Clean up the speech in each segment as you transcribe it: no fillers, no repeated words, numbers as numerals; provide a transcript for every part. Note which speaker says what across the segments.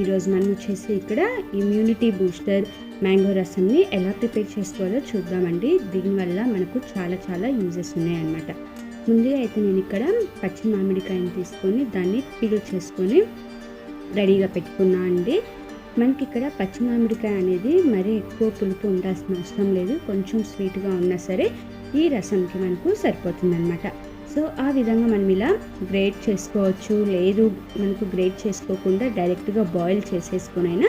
Speaker 1: ఈరోజు మనం వచ్చేసి ఇక్కడ ఇమ్యూనిటీ బూస్టర్ మ్యాంగో రసంని ఎలా ప్రిపేర్ చేసుకోవాలో చూద్దామండి. దీనివల్ల మనకు చాలా యూజెస్ ఉన్నాయన్నమాట. ముందుగా అయితే నేను ఇక్కడ పచ్చి మామిడికాయని తీసుకొని దాన్ని పీల్ చేసుకొని రెడీగా పెట్టుకున్నా అండి. మనకి ఇక్కడ పచ్చి మామిడికాయ అనేది మరీ ఎక్కువ పులుపు ఉండాల్సిన అవసరం లేదు. కొంచెం స్వీట్గా ఉన్నా సరే ఈ రసంకి మనకు సరిపోతుందన్నమాట. సో ఆ విధంగా మనం ఇలా గ్రేట్ చేసుకోవచ్చు, లేదు మనకు గ్రేట్ చేసుకోకుండా డైరెక్ట్గా బాయిల్ చేసేసుకునైనా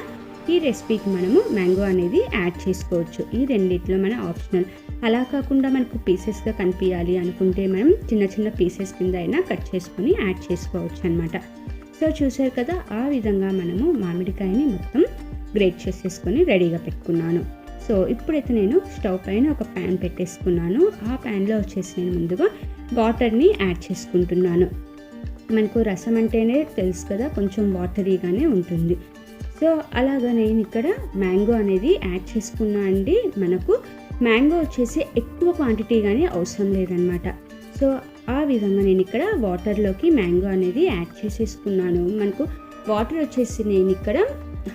Speaker 1: ఈ రెసిపీకి మనము మ్యాంగో అనేది యాడ్ చేసుకోవచ్చు. ఈ రెండిట్లో మన ఆప్షనల్. అలా కాకుండా మనకు పీసెస్గా కనిపించాలి అనుకుంటే మనం చిన్న పీసెస్ కింద అయినా కట్ చేసుకొని యాడ్ చేసుకోవచ్చు అనమాట. సో చూసారు కదా, ఆ విధంగా మనము మామిడికాయని మొత్తం గ్రేట్ చేసేసుకొని రెడీగా పెట్టుకున్నాను. సో ఇప్పుడైతే నేను స్టవ్ పైన ఒక ప్యాన్ పెట్టేసుకున్నాను. ఆ ప్యాన్లో వచ్చేసి నేను ముందుగా వాటర్ని యాడ్ చేసుకుంటున్నాను. మనకు రసం అంటేనే తెలుసు కదా, కొంచెం వాటరీగానే ఉంటుంది. సో అలాగా నేను ఇక్కడ మ్యాంగో అనేది యాడ్ చేసుకున్నా అండి. మనకు మ్యాంగో వచ్చేసి ఎక్కువ క్వాంటిటీ కానీ అవసరం లేదనమాట. సో ఆ విధంగా నేను ఇక్కడ వాటర్లోకి మ్యాంగో అనేది యాడ్ చేసేసుకున్నాను. మనకు వాటర్ వచ్చేసి నేను ఇక్కడ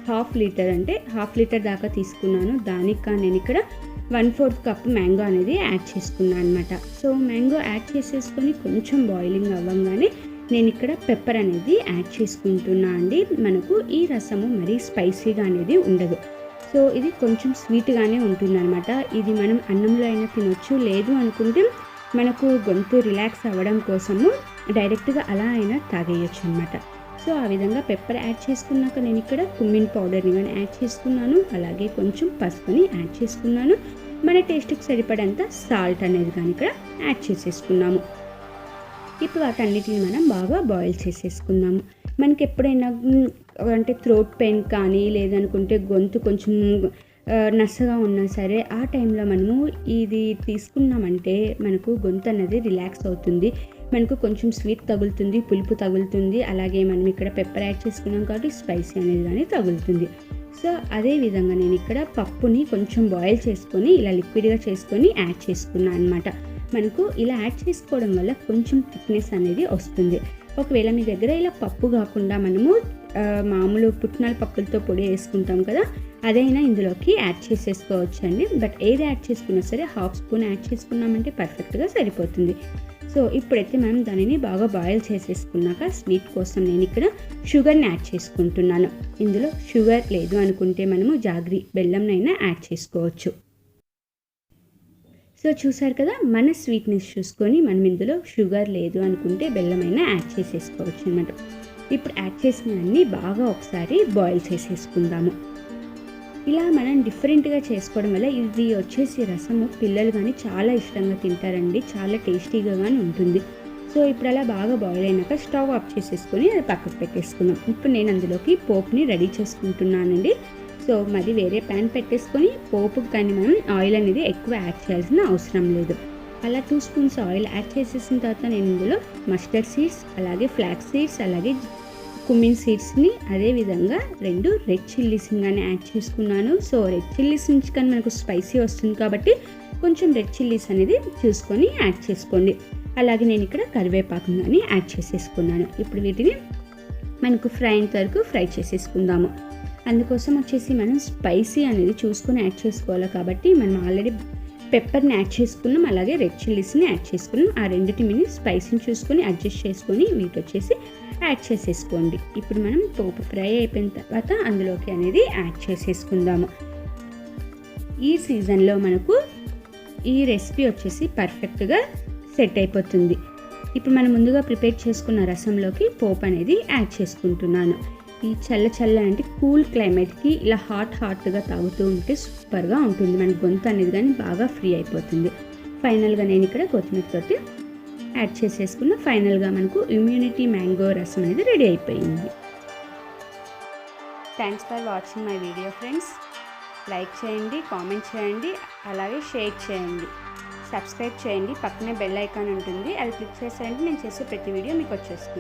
Speaker 1: హాఫ్ లీటర్ దాకా తీసుకున్నాను. దానికి నేను ఇక్కడ 1/4 కప్ మ్యాంగో అనేది యాడ్ చేసుకున్నాను అనమాట. సో మ్యాంగో యాడ్ చేసేసుకొని కొంచెం బాయిలింగ్ అవ్వగానే నేను ఇక్కడ పెప్పర్ అనేది యాడ్ చేసుకుంటున్నా అండి. మనకు ఈ రసము మరీ స్పైసీగా అనేది ఉండదు. సో ఇది కొంచెం స్వీట్గానే ఉంటుందన్నమాట. ఇది మనం అన్నంలో అయినా తినొచ్చు, లేదు అనుకుంటే మనకు గొంతు రిలాక్స్ అవ్వడం కోసము డైరెక్ట్గా అలా అయినా తాగేయచ్చు అనమాట. సో ఆ విధంగా పెప్పర్ యాడ్ చేసుకున్నాక నేను ఇక్కడ కుమిన్ పౌడర్ని కానీ యాడ్ చేసుకున్నాను. అలాగే కొంచెం పసుపుని యాడ్ చేసుకున్నాను. మన టేస్ట్కి సరిపడంత సాల్ట్ అనేది కానీ ఇక్కడ యాడ్ చేసేసుకున్నాము. ఇప్పుడు వాటన్నిటిని మనం బాగా బాయిల్ చేసేసుకున్నాము. మనకి ఎప్పుడైనా అంటే థ్రోట్ పెయిన్ కానీ లేదనుకుంటే గొంతు కొంచెం నసగా ఉన్నా సరే ఆ టైంలో మనము ఇది తీసుకున్నామంటే మనకు గొంతు అనేది రిలాక్స్ అవుతుంది. మనకు కొంచెం స్వీట్ తగులుతుంది, పులుపు తగులుతుంది. అలాగే మనం ఇక్కడ పెప్పర్ యాడ్ చేసుకున్నాం కాబట్టి స్పైసీ అనేది కానీ తగులుతుంది. సో అదే విధంగా నేను ఇక్కడ పప్పుని కొంచెం బాయిల్ చేసుకొని ఇలా లిక్విడ్గా చేసుకొని యాడ్ చేసుకున్నాను అనమాట. మనకు ఇలా యాడ్ చేసుకోవడం వల్ల కొంచెం థిక్నెస్ అనేది వస్తుంది. ఒకవేళ మీ దగ్గర ఇలా పప్పు కాకుండా మనము మామూలు పుట్నాల పప్పులతో పొడి వేసుకుంటాం కదా, అదైనా ఇందులోకి యాడ్ చేసేసుకోవచ్చు అండి. బట్ ఏది యాడ్ చేసుకున్నా సరే 1/2 స్పూన్ యాడ్ చేసుకున్నామంటే పర్ఫెక్ట్గా సరిపోతుంది. సో ఇప్పుడైతే మనం దానిని బాగా బాయిల్ చేసేసుకున్నాక స్వీట్ కోసం నేను ఇక్కడ షుగర్ని యాడ్ చేసుకుంటున్నాను. ఇందులో షుగర్ లేదు అనుకుంటే మనము జాగ్రీ బెల్లంనైనా యాడ్ చేసుకోవచ్చు. సో చూసారు కదా, మన స్వీట్నెస్ చూసుకొని మనం ఇందులో షుగర్ లేదు అనుకుంటే బెల్లమైనా యాడ్ చేసేసుకోవచ్చు అనమాట. ఇప్పుడు యాడ్ చేసిన అన్నీ బాగా ఒకసారి బాయిల్ చేసేసుకుందాము. ఇలా మనం డిఫరెంట్గా చేసుకోవడం వల్ల ఇది వచ్చేసి రసము పిల్లలు కానీ చాలా ఇష్టంగా తింటారండి. చాలా టేస్టీగా కానీ ఉంటుంది. సో ఇప్పుడు అలా బాగా బాయిల్ అయినాక స్టవ్ ఆఫ్ చేసేసుకొని అది పక్కకు పెట్టేసుకుందాం. ఇప్పుడు నేను అందులోకి పోపుని రెడీ చేసుకుంటున్నానండి. సో మరి వేరే ప్యాన్ పెట్టేసుకొని పోపుకి కానీ మనం ఆయిల్ అనేది ఎక్కువ యాడ్ చేయాల్సిన అవసరం లేదు. అలా 2 స్పూన్స్ ఆయిల్ యాడ్ చేసేసిన తర్వాత నేను ఇందులో మస్టర్డ్ సీడ్స్, అలాగే ఫ్లాక్స్ సీడ్స్, అలాగే కుమిన్ సీడ్స్ని, అదేవిధంగా 2 రెడ్ చిల్లీస్ని కానీ యాడ్ చేసుకున్నాను. సో రెడ్ చిల్లీస్ నుంచి కానీ మనకు స్పైసీ వస్తుంది కాబట్టి కొంచెం రెడ్ చిల్లీస్ అనేది చూసుకొని యాడ్ చేసుకోండి. అలాగే నేను ఇక్కడ కరివేపాకుని కానీ యాడ్ చేసేసుకున్నాను. ఇప్పుడు వీటిని మనకు ఫ్రై అయినంత వరకు ఫ్రై చేసేసుకుందాము. అందుకోసం వచ్చేసి మనం స్పైసీ అనేది చూసుకొని యాడ్ చేసుకోవాలి కాబట్టి మనం ఆల్రెడీ పెప్పర్ని యాడ్ చేసుకున్నాం, అలాగే రెడ్ చిల్లీస్ని యాడ్ చేసుకున్నాం. ఆ రెండింటిని స్పైసీని చూసుకొని అడ్జస్ట్ చేసుకొని వీటి వచ్చేసి యాడ్ చేసేసుకోండి. ఇప్పుడు మనం పోపు ఫ్రై అయిపోయిన తర్వాత అందులోకి అనేది యాడ్ చేసేసుకుందాము. ఈ సీజన్లో మనకు ఈ రెసిపీ వచ్చేసి పర్ఫెక్ట్గా సెట్ అయిపోతుంది. ఇప్పుడు మనం ముందుగా ప్రిపేర్ చేసుకున్న రసంలోకి పోపు అనేది యాడ్ చేసుకుంటున్నాను. ఈ చల్ల అంటే కూల్ క్లైమేట్కి ఇలా హాట్గా తాగుతూ ఉంటే సూపర్గా ఉంటుంది. మన గొంతు అనేది కానీ బాగా ఫ్రీ అయిపోతుంది. ఫైనల్గా నేను ఇక్కడ కొత్తిమీరతోటి యాడ్ చేసేసుకున్న ఫైనల్గా మనకు ఇమ్యూనిటీ మ్యాంగో రసం అనేది రెడీ అయిపోయింది. Thanks for watching my video friends. Like చేయండి, కామెంట్ చేయండి, అలాగే షేర్ చేయండి, సబ్స్క్రైబ్ చేయండి. పక్కనే బెల్ ఐకాన్ ఉంటుంది, అది క్లిక్ చేసారంటే నేను చేసే ప్రతి వీడియో మీకు వచ్చేస్తుంది.